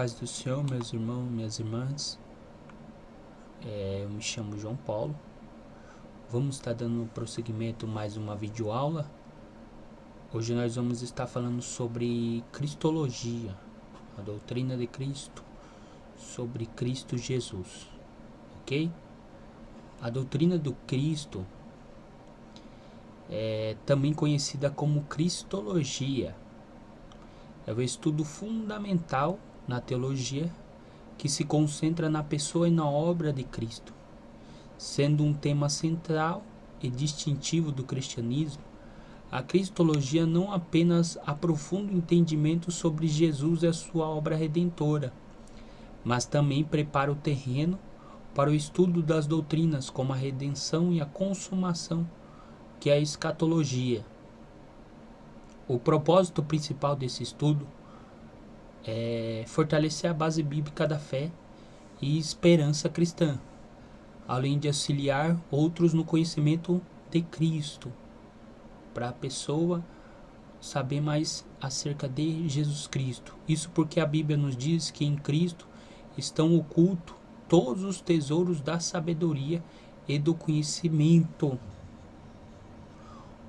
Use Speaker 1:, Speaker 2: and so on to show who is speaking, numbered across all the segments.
Speaker 1: paz do Senhor, meus irmãos, minhas irmãs. Eu me chamo João Paulo. Vamos estar dando prosseguimento mais uma videoaula. Hoje nós vamos estar falando sobre Cristologia, a doutrina de Cristo, sobre Cristo Jesus, ok? A doutrina do Cristo é também conhecida como Cristologia. É o estudo fundamental na teologia que se concentra na pessoa e na obra de Cristo, sendo um tema central e distintivo do cristianismo. A cristologia não apenas aprofunda o entendimento sobre Jesus e a sua obra redentora, mas também prepara o terreno para o estudo das doutrinas como a redenção e a consumação, que é a escatologia. O propósito principal desse estudo é fortalecer a base bíblica da fé e esperança cristã, além de auxiliar outros no conhecimento de Cristo, para a pessoa saber mais acerca de Jesus Cristo. Isso porque a Bíblia nos diz que em Cristo estão ocultos todos os tesouros da sabedoria e do conhecimento.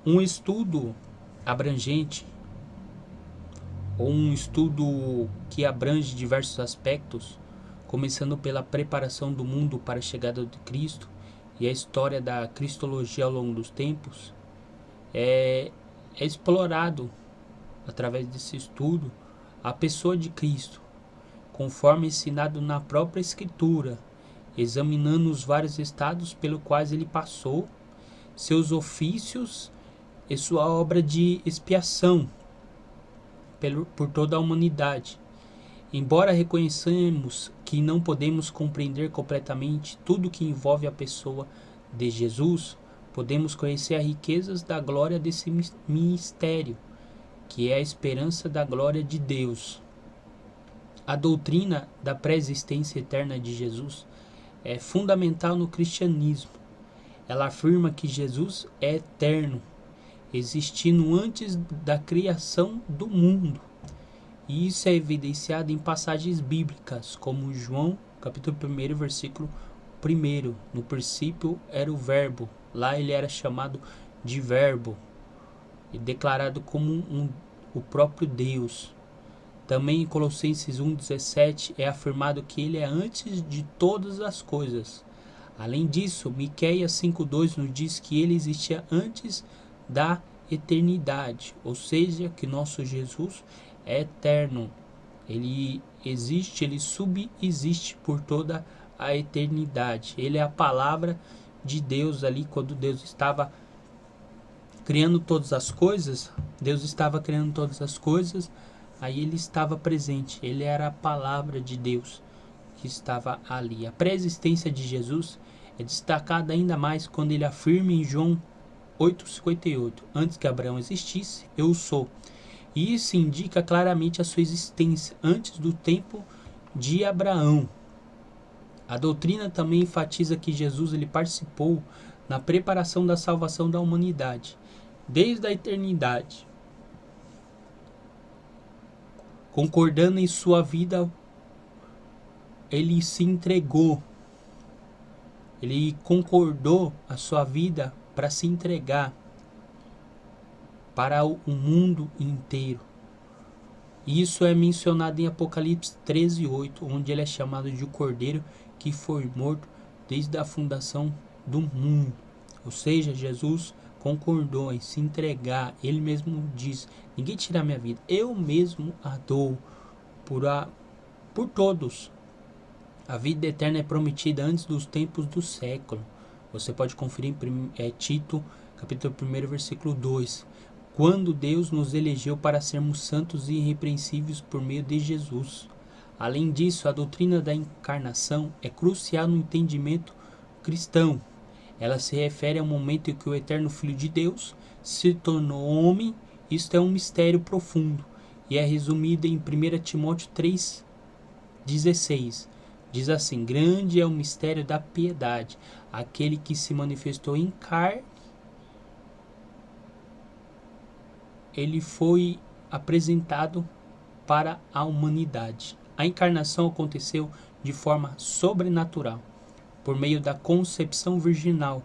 Speaker 1: Um estudo abrangente, ou um estudo que abrange diversos aspectos, começando pela preparação do mundo para a chegada de Cristo e a história da cristologia ao longo dos tempos, é explorado através desse estudo a pessoa de Cristo, conforme ensinado na própria Escritura, examinando os vários estados pelos quais ele passou, seus ofícios e sua obra de expiação por toda a humanidade. Embora reconheçamos que não podemos compreender completamente tudo que envolve a pessoa de Jesus, podemos conhecer as riquezas da glória desse mistério, que é a esperança da glória de Deus. A doutrina da pré-existência eterna de Jesus é fundamental no cristianismo. Ela afirma que Jesus é eterno, existindo antes da criação do mundo. E isso é evidenciado em passagens bíblicas, como João, capítulo 1, versículo 1. No princípio era o verbo. Lá ele era chamado de verbo e declarado como o próprio Deus. Também em Colossenses 1,17 é afirmado que ele é antes de todas as coisas. Além disso, Miqueias 5,2 nos diz que ele existia antes da eternidade, ou seja, que nosso Jesus é eterno. Ele existe, ele subsiste por toda a eternidade. Ele é a palavra de Deus ali quando Deus estava criando todas as coisas. Aí ele estava presente. Ele era a palavra de Deus que estava ali. A pré-existência de Jesus é destacada ainda mais quando ele afirma em João 8,58: antes que Abraão existisse, eu sou. E isso indica claramente a sua existência antes do tempo de Abraão. A doutrina também enfatiza que Jesus ele participou na preparação da salvação da humanidade, desde a eternidade, concordando em sua vida. Ele se entregou, ele concordou a sua vida para se entregar para o mundo inteiro. Isso é mencionado em Apocalipse 13,8, onde ele é chamado de o Cordeiro que foi morto desde a fundação do mundo. Ou seja, Jesus concordou em se entregar. Ele mesmo diz: ninguém tira minha vida, eu mesmo a dou por todos. A vida eterna é prometida antes dos tempos do século. Você pode conferir em Tito, capítulo 1, versículo 2. Quando Deus nos elegeu para sermos santos e irrepreensíveis por meio de Jesus. Além disso, a doutrina da encarnação é crucial no entendimento cristão. Ela se refere ao momento em que o eterno Filho de Deus se tornou homem. Isto é um mistério profundo e é resumido em 1 Timóteo 3,16. Diz assim: grande é o mistério da piedade. Aquele que se manifestou em carne, ele foi apresentado para a humanidade. A encarnação aconteceu de forma sobrenatural, por meio da concepção virginal,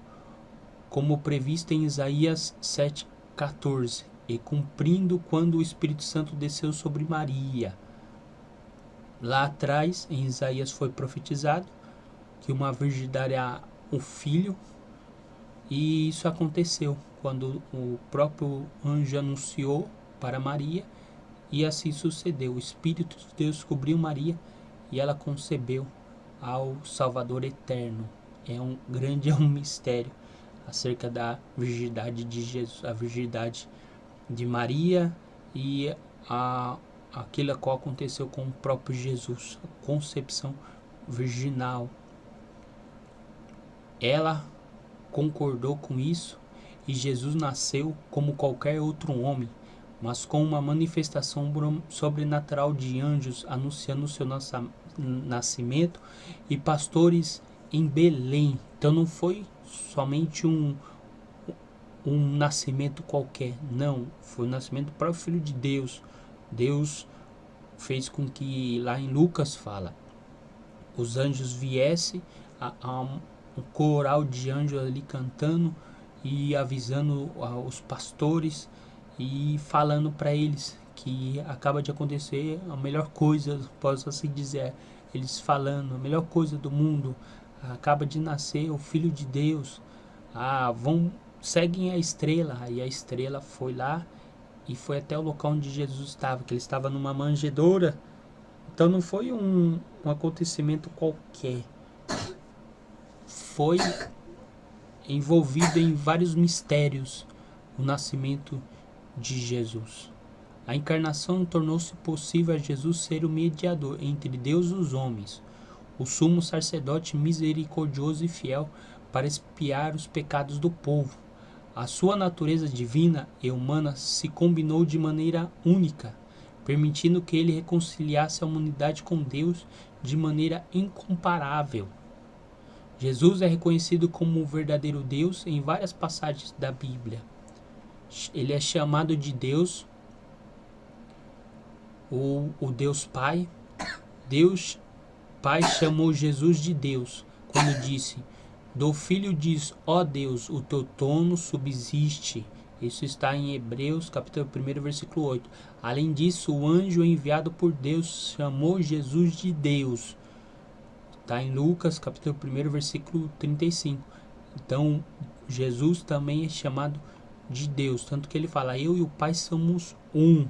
Speaker 1: como previsto em Isaías 7,14, e cumprindo quando o Espírito Santo desceu sobre Maria. Lá atrás, em Isaías foi profetizado que uma virgem daria um filho, e isso aconteceu quando o próprio anjo anunciou para Maria, e assim sucedeu. O Espírito de Deus cobriu Maria e ela concebeu ao Salvador eterno. É um mistério acerca da virgindade de Jesus, a virgindade de Maria e aquilo qual aconteceu com o próprio Jesus, a concepção virginal. Ela concordou com isso e Jesus nasceu como qualquer outro homem, mas com uma manifestação sobrenatural de anjos anunciando o seu nascimento e pastores em Belém. Então não foi somente um nascimento qualquer, não, foi o nascimento do próprio Filho de Deus. Deus fez com que, lá em Lucas fala, os anjos viessem, um coral de anjos ali cantando e avisando os pastores e falando para eles que acaba de acontecer a melhor coisa, posso assim dizer, eles falando, a melhor coisa do mundo, acaba de nascer o Filho de Deus, seguem a estrela. E a estrela foi lá e foi até o local onde Jesus estava, que ele estava numa manjedoura. Então não foi um acontecimento qualquer, foi envolvido em vários mistérios o nascimento de Jesus. A encarnação tornou-se possível a Jesus ser o mediador entre Deus e os homens, o sumo sacerdote misericordioso e fiel para expiar os pecados do povo. A sua natureza divina e humana se combinou de maneira única, permitindo que ele reconciliasse a humanidade com Deus de maneira incomparável. Jesus é reconhecido como o verdadeiro Deus em várias passagens da Bíblia. Ele é chamado de Deus, o Deus Pai. Deus Pai chamou Jesus de Deus, quando disse: do Filho diz, ó Deus, o teu trono subsiste. Isso está em Hebreus, capítulo 1, versículo 8. Além disso, o anjo enviado por Deus chamou Jesus de Deus. Está em Lucas, capítulo 1, versículo 35. Então, Jesus também é chamado de Deus. Tanto que ele fala, eu e o Pai somos um.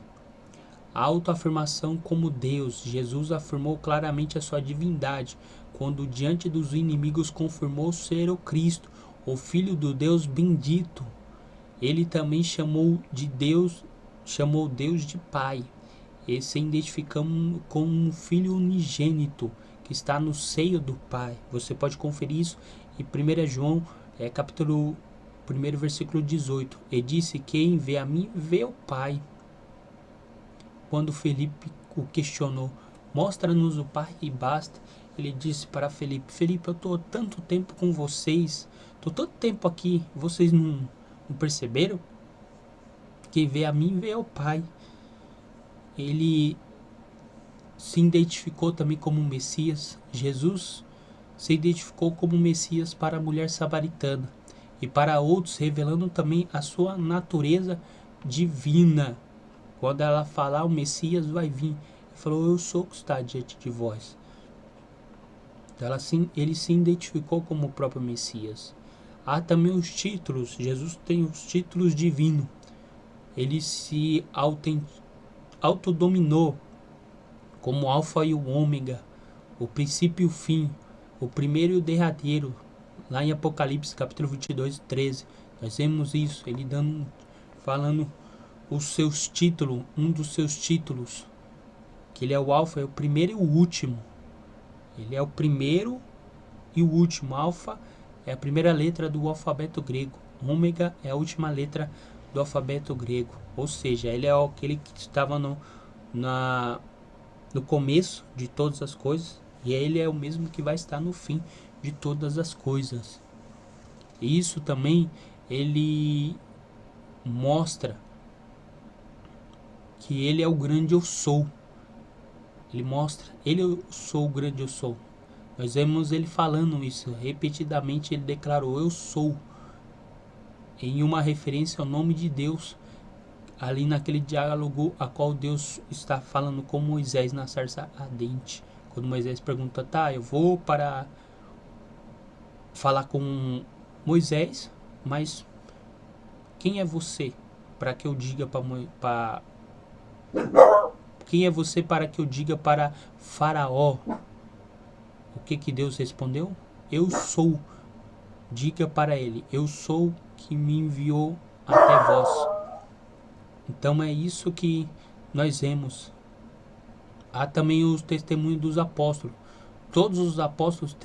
Speaker 1: A autoafirmação como Deus. Jesus afirmou claramente a sua divindade, quando diante dos inimigos confirmou ser o Cristo, o Filho do Deus bendito. Ele também chamou Deus de Pai, e se identificando como um Filho unigênito, que está no seio do Pai. Você pode conferir isso em 1 João, capítulo 1, versículo 18. E disse, quem vê a mim, vê o Pai. Quando Felipe o questionou, mostra-nos o Pai e basta, ele disse para Felipe, eu estou tanto tempo com vocês, estou tanto tempo aqui, vocês não perceberam? Quem vê a mim, vê o Pai. Ele se identificou também como Messias. Jesus se identificou como Messias para a mulher samaritana e para outros, revelando também a sua natureza divina. Quando ela falar, o Messias vai vir. Ele falou, eu sou o que está diante de vós. Então ele se identificou como o próprio Messias. Há também os títulos. Jesus tem os títulos divinos. Ele se autodominou como Alfa e o Ômega, o princípio e o fim, o primeiro e o derradeiro. Lá em Apocalipse, capítulo 22, 13. Nós vemos isso, ele falando os seus títulos, um dos seus títulos, que ele é o Alfa, é o primeiro e o último. Ele é o primeiro e o último. Alfa é a primeira letra do alfabeto grego. Ômega é a última letra do alfabeto grego. Ou seja, ele é aquele que estava no começo de todas as coisas, e ele é o mesmo que vai estar no fim de todas as coisas. E isso também ele mostra que ele é o grande eu sou. Ele mostra, eu sou o grande eu sou. Nós vemos ele falando isso, repetidamente ele declarou, eu sou, em uma referência ao nome de Deus, ali naquele diálogo a qual Deus está falando com Moisés na sarça ardente. Quando Moisés pergunta, tá, eu vou para falar com Moisés, mas quem é você para que eu diga para quem é você para que eu diga para Faraó? O que Deus respondeu? Eu sou. Diga para ele, eu sou que me enviou até vós. Então é isso que nós vemos. Há também os testemunhos dos apóstolos. Todos os apóstolos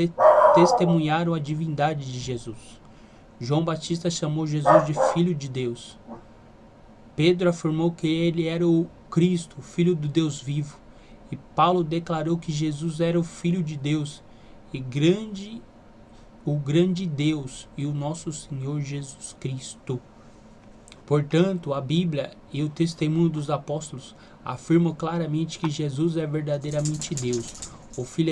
Speaker 1: testemunharam a divindade de Jesus. João Batista chamou Jesus de Filho de Deus. Pedro afirmou que ele era o Cristo, o Filho do Deus vivo. E Paulo declarou que Jesus era o Filho de Deus e o grande Deus e o nosso Senhor Jesus Cristo. Portanto, a Bíblia e o testemunho dos apóstolos afirmam claramente que Jesus é verdadeiramente Deus, o Filho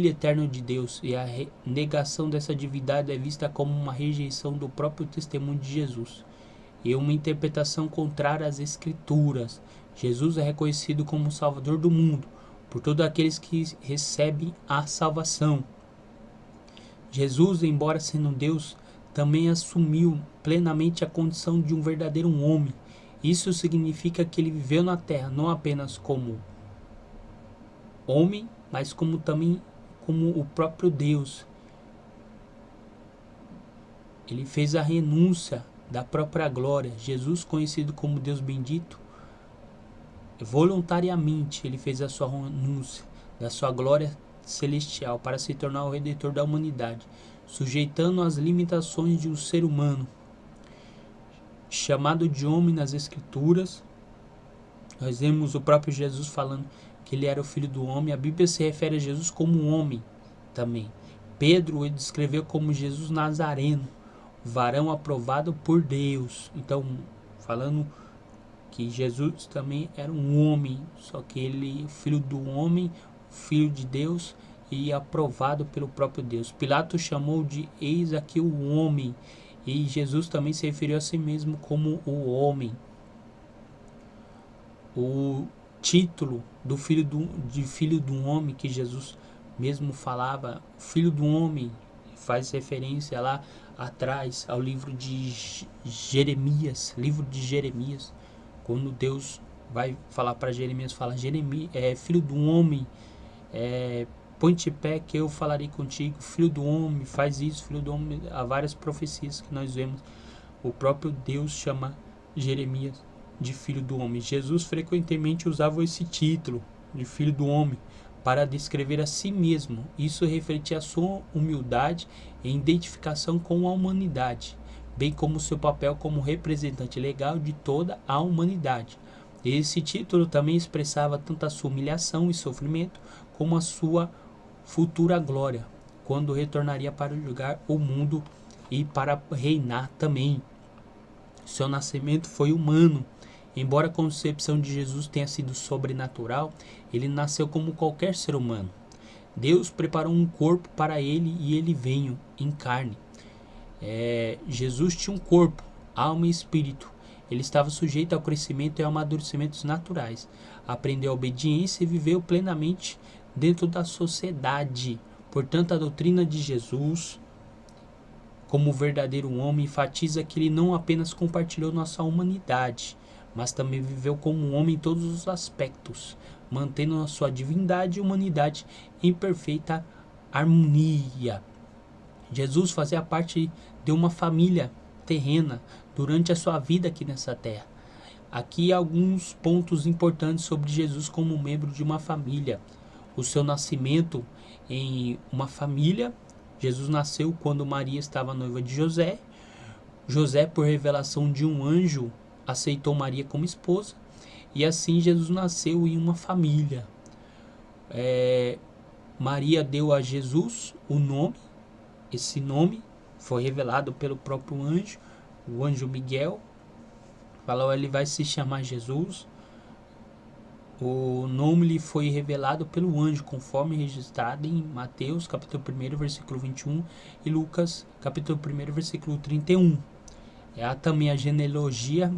Speaker 1: eterno de Deus, e a negação dessa divindade é vista como uma rejeição do próprio testemunho de Jesus e uma interpretação contrária às Escrituras. Jesus é reconhecido como o Salvador do mundo por todos aqueles que recebem a salvação. Jesus, embora sendo Deus, também assumiu plenamente a condição de um verdadeiro homem. Isso significa que ele viveu na terra não apenas como homem, mas também como o próprio Deus. Ele fez a renúncia da própria glória. Jesus, conhecido como Deus bendito, voluntariamente ele fez a sua renúncia da sua glória celestial para se tornar o redentor da humanidade, sujeitando às limitações de um ser humano. Chamado de homem nas Escrituras, nós vemos o próprio Jesus falando que ele era o Filho do Homem. A Bíblia se refere a Jesus como um homem também. Pedro o descreveu como Jesus Nazareno, varão aprovado por Deus. Então, falando que Jesus também era um homem, só que ele, filho do homem, filho de Deus e aprovado pelo próprio Deus. Pilatos chamou de eis aqui o homem, e Jesus também se referiu a si mesmo como o homem. O título do filho do homem que Jesus mesmo falava, filho do homem, faz referência lá atrás ao livro de Jeremias, quando Deus vai falar para Jeremias, fala, Jeremias, filho do homem, põe-te pé que eu falarei contigo, filho do homem, faz isso, filho do homem. Há várias profecias que nós vemos. O próprio Deus chama Jeremias de filho do homem. Jesus frequentemente usava esse título de filho do homem para descrever a si mesmo. Isso refletia a sua humildade e identificação com a humanidade, bem como seu papel como representante legal de toda a humanidade. Esse título também expressava tanto a sua humilhação e sofrimento como a sua futura glória, quando retornaria para julgar o mundo e para reinar também. Seu nascimento foi humano. Embora a concepção de Jesus tenha sido sobrenatural, ele nasceu como qualquer ser humano. Deus preparou um corpo para ele e ele veio em carne. Jesus tinha um corpo, alma e espírito. Ele estava sujeito ao crescimento e amadurecimentos naturais. Aprendeu a obediência e viveu plenamente dentro da sociedade. Portanto, a doutrina de Jesus, como verdadeiro homem, enfatiza que ele não apenas compartilhou nossa humanidade, mas também viveu como um homem em todos os aspectos, mantendo a sua divindade e humanidade em perfeita harmonia. Jesus fazia parte de uma família terrena durante a sua vida aqui nessa terra. Aqui alguns pontos importantes sobre Jesus como membro de uma família. O seu nascimento em uma família. Jesus nasceu quando Maria estava noiva de José. José, por revelação de um anjo, aceitou Maria como esposa. E assim Jesus nasceu em uma família. Maria deu a Jesus o nome. Esse nome foi revelado pelo próprio anjo, o anjo Miguel. Falou, ele vai se chamar Jesus. O nome lhe foi revelado pelo anjo, conforme registrado em Mateus, capítulo 1, versículo 21, e Lucas, capítulo 1, versículo 31. Há também a genealogia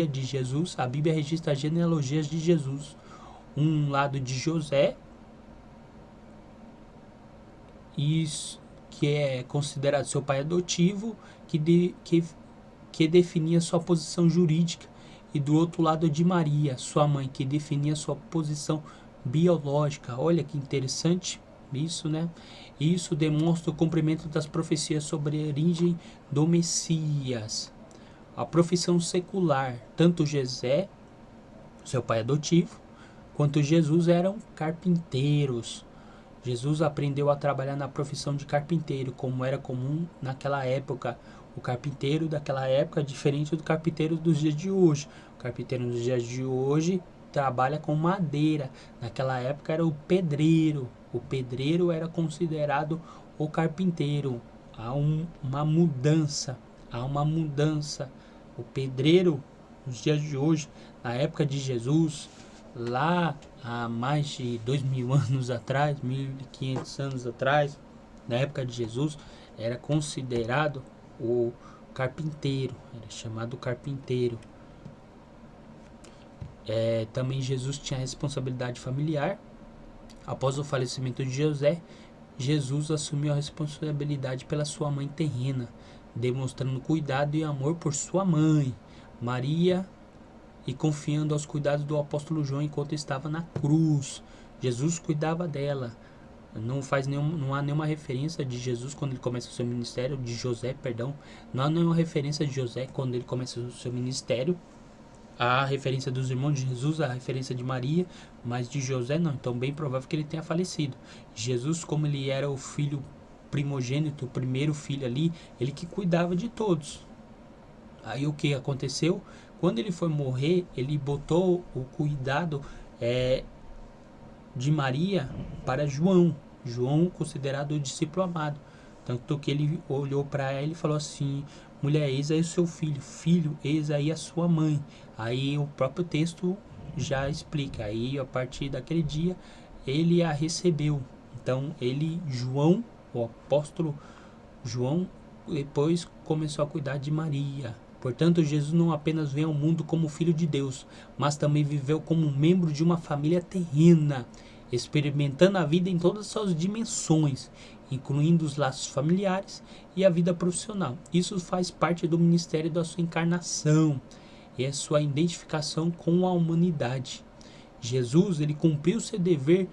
Speaker 1: de Jesus. A Bíblia registra as genealogias de Jesus. Um lado de José, isso, que é considerado seu pai adotivo, que definia sua posição jurídica, e do outro lado de Maria, sua mãe, que definia sua posição biológica. Olha que interessante isso, né? Isso demonstra o cumprimento das profecias sobre a origem do Messias. A profissão secular, tanto José, seu pai adotivo, quanto Jesus eram carpinteiros. Jesus aprendeu a trabalhar na profissão de carpinteiro, como era comum naquela época. O carpinteiro daquela época é diferente do carpinteiro dos dias de hoje. O carpinteiro dos dias de hoje trabalha com madeira. Naquela época era o pedreiro. O pedreiro era considerado o carpinteiro. Uma mudança. Há uma mudança. O pedreiro, nos dias de hoje, na época de Jesus, lá há mais de 2.000 anos atrás, 1.500 anos atrás, na época de Jesus, era considerado o carpinteiro, era chamado carpinteiro. Também Jesus tinha responsabilidade familiar. Após o falecimento de José, Jesus assumiu a responsabilidade pela sua mãe terrena, demonstrando cuidado e amor por sua mãe, Maria, e confiando aos cuidados do apóstolo João enquanto estava na cruz. Jesus cuidava dela. Não há nenhuma referência de Jesus quando ele começa o seu ministério, de José, perdão. Não há nenhuma referência de José quando ele começa o seu ministério. Há a referência dos irmãos de Jesus, a referência de Maria, mas de José não. Então, bem provável que ele tenha falecido. Jesus, como ele era o filho primogênito, o primeiro filho ali, ele que cuidava de todos. Aí o que aconteceu? Quando ele foi morrer, ele botou o cuidado de Maria para João. João, considerado o discípulo amado. Tanto que ele olhou para ela e falou assim: mulher, eis aí o seu filho. Filho, eis aí a sua mãe. Aí o próprio texto já explica. Aí a partir daquele dia ele a recebeu. Então João, o apóstolo João, depois começou a cuidar de Maria. Portanto, Jesus não apenas veio ao mundo como filho de Deus, mas também viveu como membro de uma família terrena, experimentando a vida em todas as suas dimensões, incluindo os laços familiares e a vida profissional. Isso faz parte do ministério da sua encarnação e a sua identificação com a humanidade. Jesus, ele cumpriu seu dever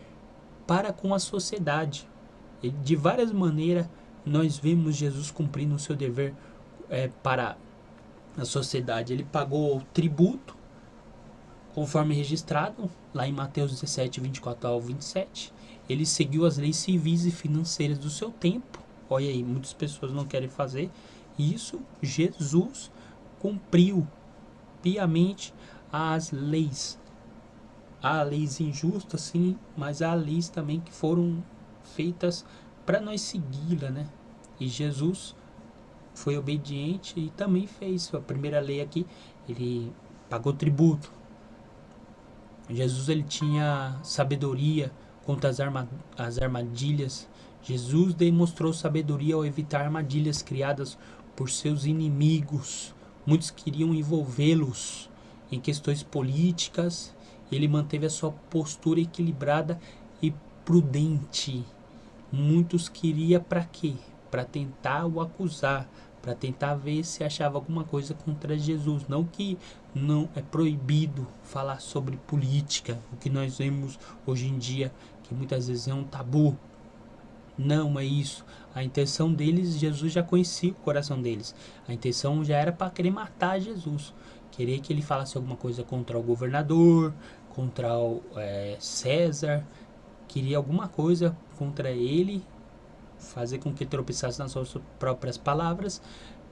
Speaker 1: para com a sociedade. De várias maneiras, nós vemos Jesus cumprindo o seu dever para a sociedade. Ele pagou o tributo, conforme registrado lá em Mateus 17, 24 ao 27. Ele seguiu as leis civis e financeiras do seu tempo. Olha aí, muitas pessoas não querem fazer isso. Jesus cumpriu piamente as leis. Há leis injustas, sim, mas há leis também que foram feitas para nós segui-la, né? E Jesus foi obediente e também fez a primeira lei aqui. Ele pagou tributo. Jesus, ele tinha sabedoria contra as armadilhas. Jesus demonstrou sabedoria ao evitar armadilhas criadas por seus inimigos. Muitos queriam envolvê-los em questões políticas. Ele manteve a sua postura equilibrada e prudente. Muitos queriam para quê? Para tentar o acusar, para tentar ver se achava alguma coisa contra Jesus. Não que não é proibido falar sobre política, o que nós vemos hoje em dia, que muitas vezes é um tabu. Não é isso. A intenção deles, Jesus já conhecia o coração deles. A intenção já era para querer matar Jesus. Querer que ele falasse alguma coisa contra o governador, contra o César. Queria alguma coisa contra ele, fazer com que ele tropeçasse nas suas próprias palavras,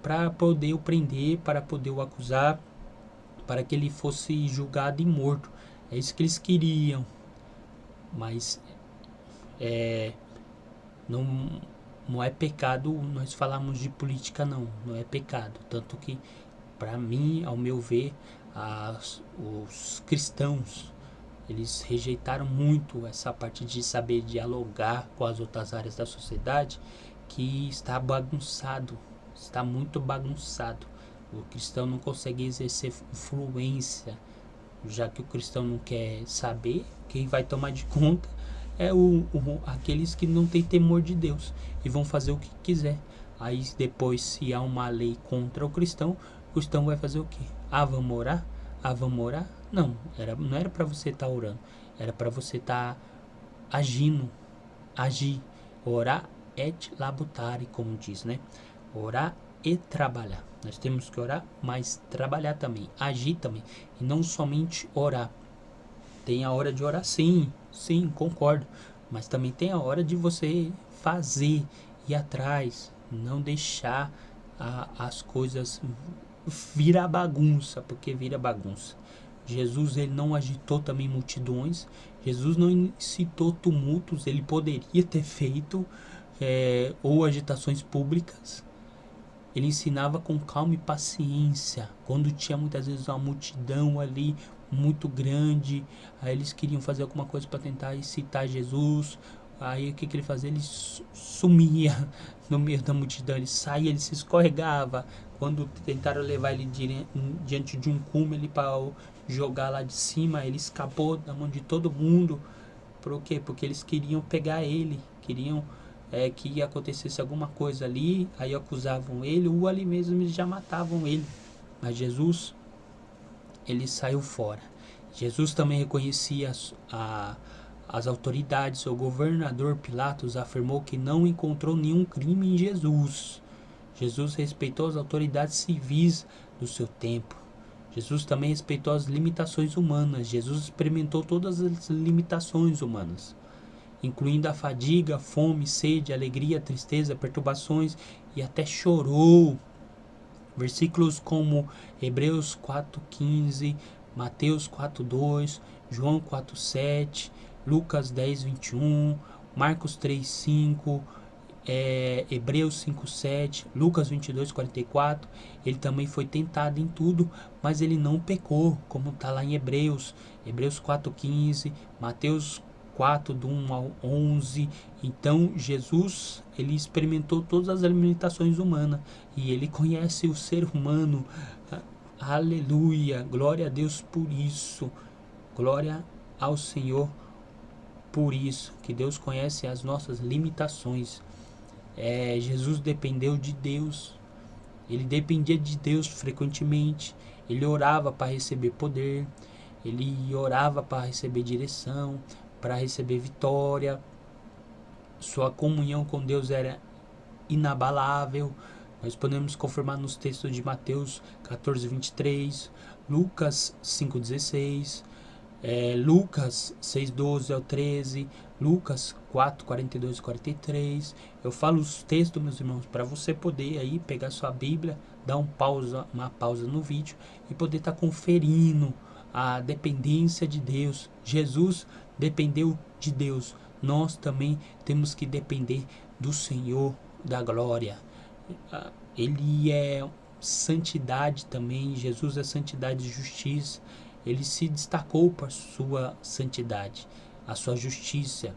Speaker 1: para poder o prender, para poder o acusar, para que ele fosse julgado e morto. É isso que eles queriam. Mas não é pecado nós falarmos de política, não é pecado. Tanto que, para mim, ao meu ver, os cristãos, Eles rejeitaram muito essa parte de saber dialogar com as outras áreas da sociedade, que está bagunçado, está muito bagunçado. O cristão não consegue exercer influência, já que o cristão não quer saber, quem vai tomar de conta é aqueles que não têm temor de Deus e vão fazer o que quiser. Aí depois, se há uma lei contra o cristão vai fazer o quê? Ah, vamos orar? Ah, vamos orar? Não, não era para você estar orando, era para você estar agindo, agir, orar et labutare, como diz, né? Orar e trabalhar. Nós temos que orar, mas trabalhar também, agir também, e não somente orar. Tem a hora de orar, sim, concordo, mas também tem a hora de você fazer, ir atrás, não deixar as coisas virar bagunça, porque vira bagunça. Jesus, ele não agitou também multidões, Jesus não incitou tumultos, ele poderia ter feito, ou agitações públicas. Ele ensinava com calma e paciência. Quando tinha muitas vezes uma multidão ali muito grande, aí eles queriam fazer alguma coisa para tentar incitar Jesus. Aí o que ele fazia? Ele sumia no meio da multidão, ele saía, ele se escorregava. Quando tentaram levar ele diante de um cume ali para jogar lá de cima, ele escapou da mão de todo mundo. Por quê? Porque eles queriam pegar ele, queriam que acontecesse alguma coisa ali, aí acusavam ele, ou ali mesmo eles já matavam ele. Mas Jesus, ele saiu fora. Jesus também reconhecia as autoridades. O governador Pilatos afirmou que não encontrou nenhum crime em Jesus. Jesus respeitou as autoridades civis do seu tempo. Jesus também respeitou as limitações humanas. Jesus experimentou todas as limitações humanas, incluindo a fadiga, fome, sede, alegria, tristeza, perturbações, e até chorou. Versículos como Hebreus 4:15, Mateus 4:2, João 4:7, Lucas 10:21, Marcos 3:5, Hebreus 5:7, Lucas 22:44. Ele também foi tentado em tudo, mas ele não pecou, como está lá em Hebreus 4:15, Mateus 4, do 1 ao 11. Então Jesus, ele experimentou todas as limitações humanas e ele conhece o ser humano. Aleluia, glória a Deus por isso, glória ao Senhor por isso, que Deus conhece as nossas limitações. Jesus dependeu de Deus, ele dependia de Deus frequentemente, ele orava para receber poder, ele orava para receber direção, para receber vitória. Sua comunhão com Deus era inabalável. Nós podemos confirmar nos textos de Mateus 14:23, Lucas 5:16, Lucas 6:12 ao 13, Lucas 4:42 e 43. Eu falo os textos, meus irmãos, para você poder aí pegar sua Bíblia, dar uma pausa no vídeo e poder estar conferindo a dependência de Deus. Jesus dependeu de Deus. Nós também temos que depender do Senhor da glória. Ele é santidade também. Jesus é santidade e justiça. Ele se destacou por sua santidade, a sua justiça,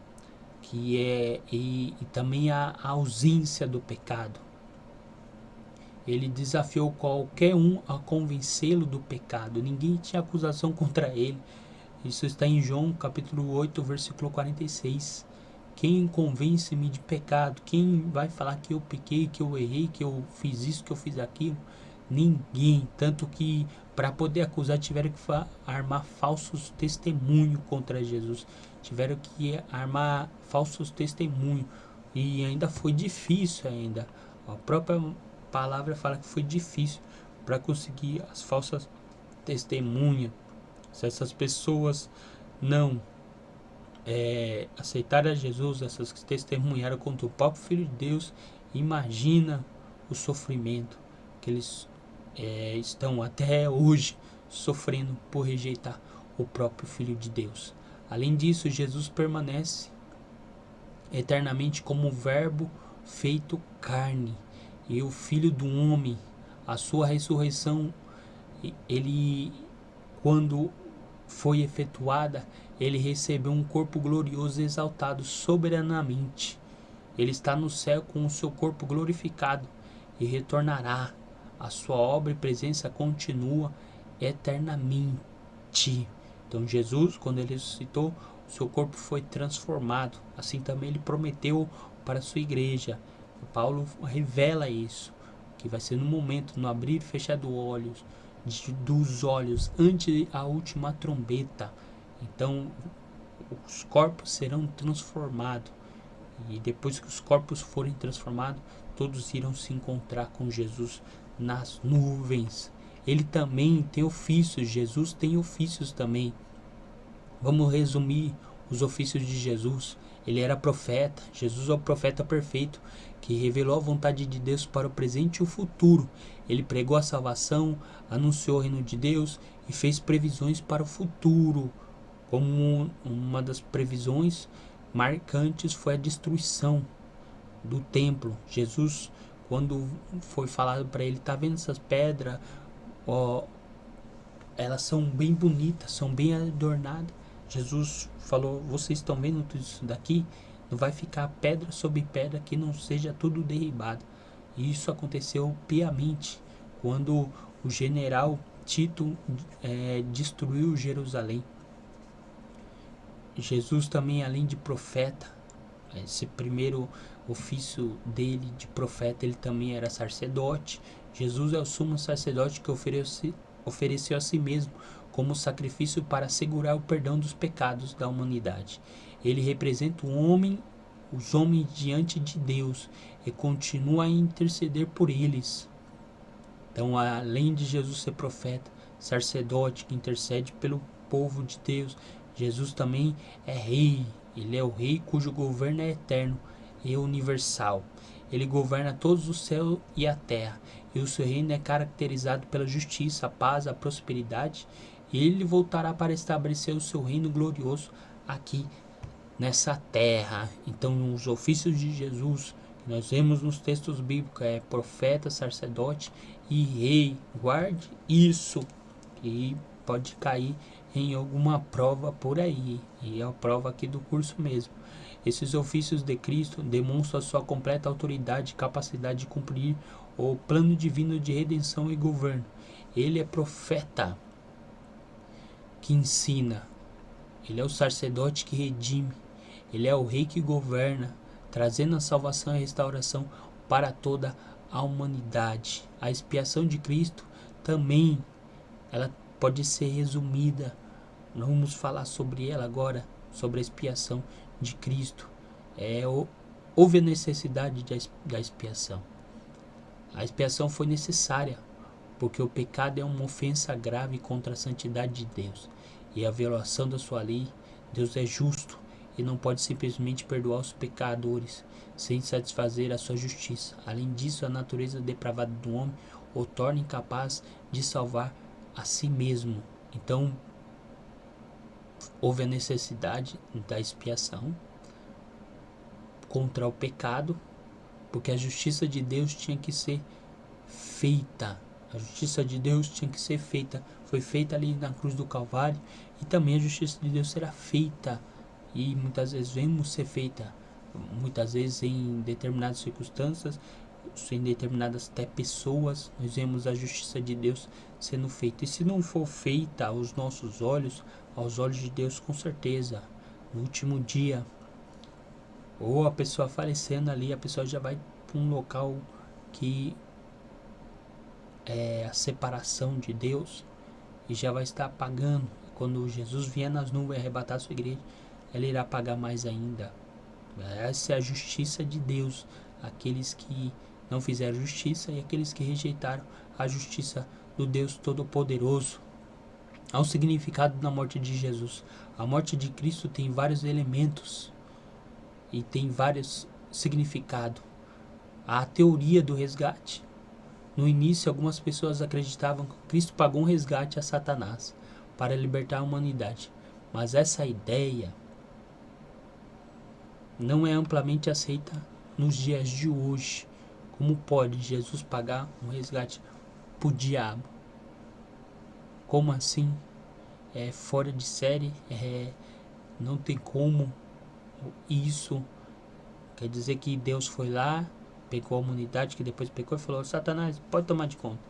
Speaker 1: e também a ausência do pecado. Ele desafiou qualquer um a convencê-lo do pecado. Ninguém tinha acusação contra ele. Isso está em João capítulo 8, versículo 46. Quem convence-me de pecado? Quem vai falar que eu pequei, que eu errei, que eu fiz isso, que eu fiz aquilo? Ninguém. Tanto que para poder acusar tiveram que armar falsos testemunhos contra Jesus. Tiveram que armar falsos testemunhos. E ainda foi difícil ainda. A própria palavra fala que foi difícil para conseguir as falsas testemunhas. Se essas pessoas não aceitaram a Jesus, essas que testemunharam contra o próprio Filho de Deus, imagina o sofrimento que eles estão até hoje sofrendo por rejeitar o próprio Filho de Deus. Além disso, Jesus permanece eternamente como o Verbo feito carne e o Filho do Homem. A sua ressurreição, ele, quando foi efetuada, ele recebeu um corpo glorioso exaltado soberanamente. Ele está no céu com o seu corpo glorificado e retornará. A sua obra e presença continua eternamente. Então Jesus, quando ele ressuscitou, o seu corpo foi transformado. Assim também ele prometeu para a sua igreja. Paulo revela isso, que vai ser no momento, no abrir e fechar dos olhos, antes a última trombeta. Então os corpos serão transformados. E depois que os corpos forem transformados, todos irão se encontrar com Jesus nas nuvens. Ele também tem ofícios, Jesus tem ofícios também. Vamos resumir os ofícios de Jesus. Ele era profeta. Jesus é o profeta perfeito que revelou a vontade de Deus para o presente e o futuro. Ele pregou a salvação, anunciou o reino de Deus e fez previsões para o futuro. Como uma das previsões marcantes foi a destruição do templo. Jesus, quando foi falado para ele, tá vendo essas pedras? Ó, elas são bem bonitas, são bem adornadas. Jesus falou, vocês estão vendo tudo isso daqui? Não vai ficar pedra sobre pedra que não seja tudo derribado. E isso aconteceu piamente quando o general Tito destruiu Jerusalém. Jesus também, além de profeta, esse primeiro ofício dele de profeta, ele também era sacerdote. Jesus é o sumo sacerdote que ofereceu a si mesmo como sacrifício para assegurar o perdão dos pecados da humanidade. Ele representa os homens diante de Deus e continua a interceder por eles. Então, além de Jesus ser profeta, sacerdote que intercede pelo povo de Deus, Jesus também é rei. Ele é o rei cujo governo é eterno e universal. Ele governa todos os céus e a terra, e o seu reino é caracterizado pela justiça, a paz, a prosperidade, e ele voltará para estabelecer o seu reino glorioso aqui nessa terra. Então, os ofícios de Jesus que nós vemos nos textos bíblicos é profeta, sacerdote e rei. Guarde isso, que pode cair em alguma prova por aí, e é a prova aqui do curso mesmo. Esses ofícios de Cristo demonstram a sua completa autoridade e capacidade de cumprir o plano divino de redenção e governo. Ele é profeta que ensina, ele é o sacerdote que redime, ele é o rei que governa, trazendo a salvação e a restauração para toda a humanidade. A expiação de Cristo também, ela pode ser resumida. Vamos falar sobre ela agora, sobre a expiação de Cristo. Houve a necessidade da expiação. A expiação foi necessária, porque o pecado é uma ofensa grave contra a santidade de Deus. E a violação da sua lei, Deus é justo e não pode simplesmente perdoar os pecadores sem satisfazer a sua justiça. Além disso, a natureza depravada do homem o torna incapaz de salvar a si mesmo. Então, houve a necessidade da expiação contra o pecado, porque a justiça de Deus tinha que ser feita. A justiça de Deus tinha que ser feita. Foi feita ali na cruz do Calvário, e também a justiça de Deus será feita. E muitas vezes vemos ser feita, muitas vezes em determinadas circunstâncias, em determinadas até pessoas, nós vemos a justiça de Deus sendo feita. E se não for feita aos nossos olhos, aos olhos de Deus, com certeza, no último dia, ou a pessoa falecendo ali, a pessoa já vai para um local que é a separação de Deus, e já vai estar pagando. Quando Jesus vier nas nuvens arrebatar a sua igreja, ela irá pagar mais ainda. Essa é a justiça de Deus. Aqueles que não fizeram justiça e aqueles que rejeitaram a justiça do Deus Todo-Poderoso. Há um significado na morte de Jesus. A morte de Cristo tem vários elementos e tem vários significados. Há a teoria do resgate. No início, algumas pessoas acreditavam que Cristo pagou um resgate a Satanás para libertar a humanidade. Mas essa ideia não é amplamente aceita nos dias de hoje. Como pode Jesus pagar um resgate para o diabo? Como assim? é fora de série, não tem como isso. Quer dizer que Deus foi lá, pegou a humanidade, que depois pegou e falou: Satanás, pode tomar de conta.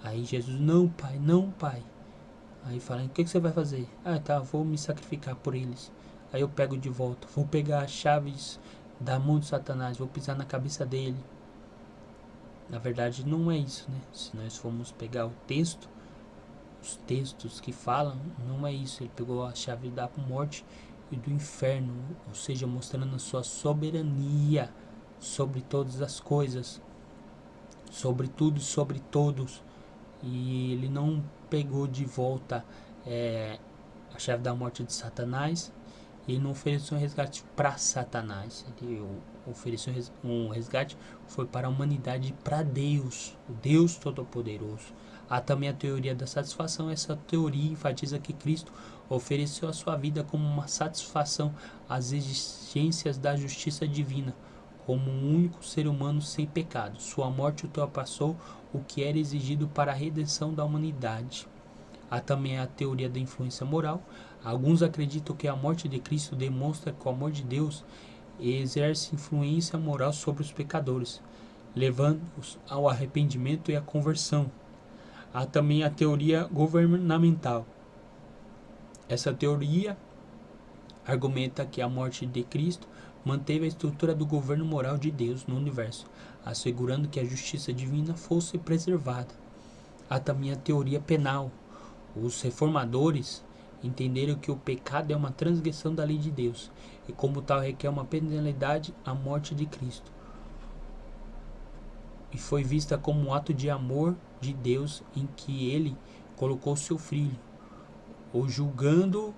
Speaker 1: Aí Jesus: não, pai, não, pai. Aí fala: o que você vai fazer? Ah, tá, vou me sacrificar por eles. Aí eu pego de volta, vou pegar as chaves da mão de Satanás, vou pisar na cabeça dele. Na verdade não é isso, né? Se nós formos pegar o texto, os textos que falam, não é isso. Ele pegou a chave da morte e do inferno, ou seja, mostrando a sua soberania sobre todas as coisas, sobre tudo e sobre todos. E ele não pegou de volta a chave da morte de Satanás. Ele não ofereceu um resgate para Satanás. Ele ofereceu um resgate, foi para a humanidade e para Deus, o Deus Todo-Poderoso. Há também a teoria da satisfação. Essa teoria enfatiza que Cristo ofereceu a sua vida como uma satisfação às exigências da justiça divina, como um único ser humano sem pecado. Sua morte ultrapassou o que era exigido para a redenção da humanidade. Há também a teoria da influência moral. Alguns acreditam que a morte de Cristo demonstra que o amor de Deus exerce influência moral sobre os pecadores, levando-os ao arrependimento e à conversão. Há também a teoria governamental. Essa teoria argumenta que a morte de Cristo manteve a estrutura do governo moral de Deus no universo, assegurando que a justiça divina fosse preservada. Há também a teoria penal. Os reformadores entenderam que o pecado é uma transgressão da lei de Deus e, como tal, requer uma penalidade, a morte de Cristo. E foi vista como um ato de amor de Deus em que ele colocou seu filho, o julgamento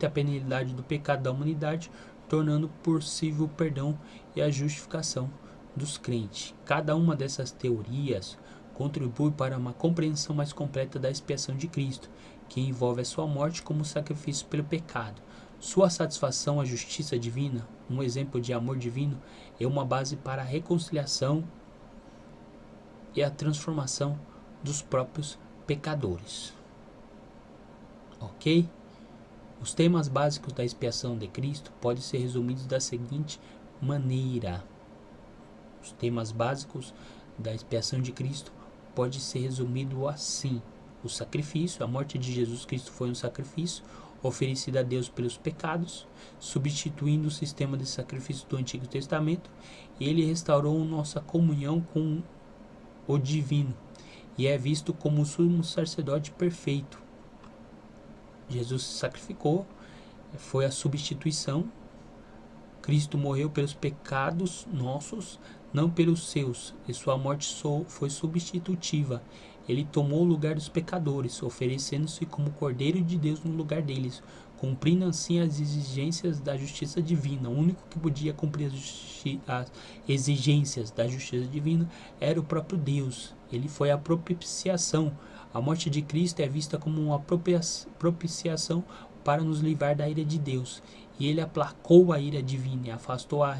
Speaker 1: e a penalidade do pecado da humanidade, tornando possível o perdão e a justificação dos crentes. Cada uma dessas teorias contribui para uma compreensão mais completa da expiação de Cristo, que envolve a sua morte como sacrifício pelo pecado. Sua satisfação à justiça divina, um exemplo de amor divino, é uma base para a reconciliação e a transformação dos próprios pecadores. Ok? Os temas básicos da expiação de Cristo podem ser resumidos da seguinte maneira. Os temas básicos da expiação de Cristo pode ser resumido assim: o sacrifício, a morte de Jesus Cristo foi um sacrifício oferecido a Deus pelos pecados, substituindo o sistema de sacrifício do Antigo Testamento. Ele restaurou nossa comunhão com o divino e é visto como o sumo sacerdote perfeito. Jesus se sacrificou, foi a substituição. Cristo morreu pelos pecados nossos, não pelos seus, e sua morte foi substitutiva. Ele tomou o lugar dos pecadores, oferecendo-se como Cordeiro de Deus no lugar deles, cumprindo assim as exigências da justiça divina. O único que podia cumprir as exigências da justiça divina era o próprio Deus. Ele foi a propiciação. A morte de Cristo é vista como uma propiciação para nos livrar da ira de Deus. E ele aplacou a ira divina e afastou a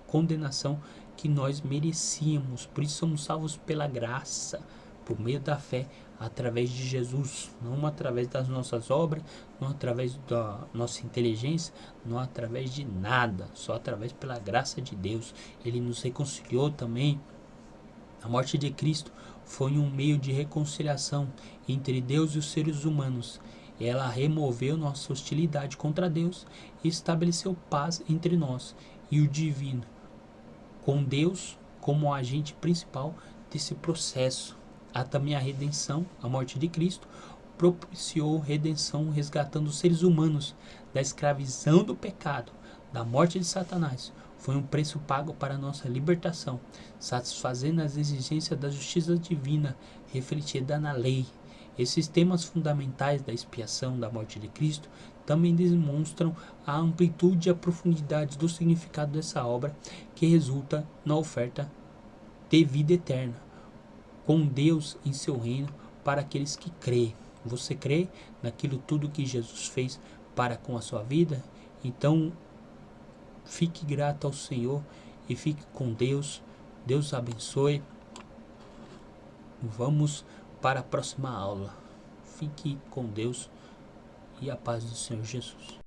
Speaker 1: condenação que nós merecíamos. Por isso somos salvos pela graça, por meio da fé, através de Jesus. Não através das nossas obras, não através da nossa inteligência, não através de nada. Só através pela graça de Deus. Ele nos reconciliou também. A morte de Cristo foi um meio de reconciliação entre Deus e os seres humanos. Ela removeu nossa hostilidade contra Deus e estabeleceu paz entre nós e o divino, com Deus como agente principal desse processo. Há também a redenção. A morte de Cristo propiciou redenção, resgatando os seres humanos da escravidão do pecado, da morte de Satanás. Foi um preço pago para nossa libertação, satisfazendo as exigências da justiça divina refletida na lei. Esses temas fundamentais da expiação da morte de Cristo também demonstram a amplitude e a profundidade do significado dessa obra, que resulta na oferta de vida eterna, com Deus em seu reino para aqueles que creem. Você crê naquilo tudo que Jesus fez para com a sua vida? Então, fique grato ao Senhor e fique com Deus. Deus abençoe. Vamos para a próxima aula. Fique com Deus e a paz do Senhor Jesus.